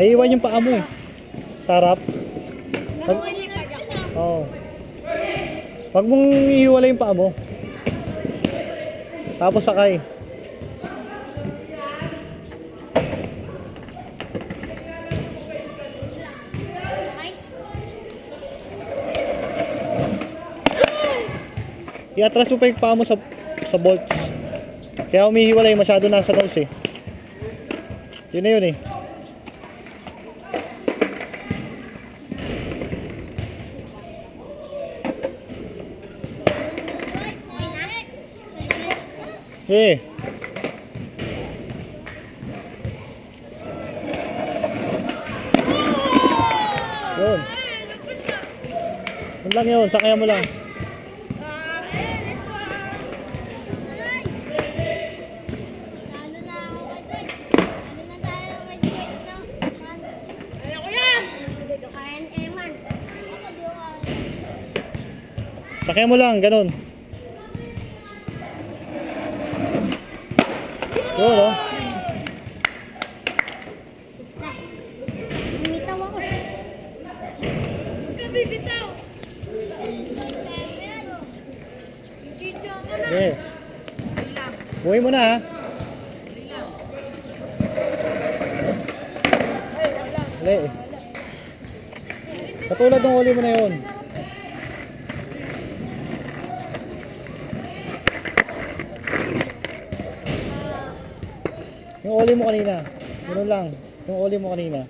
Naiiwan yung paa mo eh. Sarap. Oo. Wag mong ihiwalay yung paa mo. Tapos sakay. I-atras mo pa yung paa mo sa bolts. Kaya umihiwalay masyado nasa nose eh. Yun na yun eh. Eh. Yun. Yun lang yun, sakaya mo lang. Sakay mo lang, ganun. Yun, oh. Bitaw ako. Bitaw. Okay. Buhay mo na, ha. Hali. Katulad ng huli mo na yun. Yung uli mo kanina. Ganun lang. Yung uli mo kanina.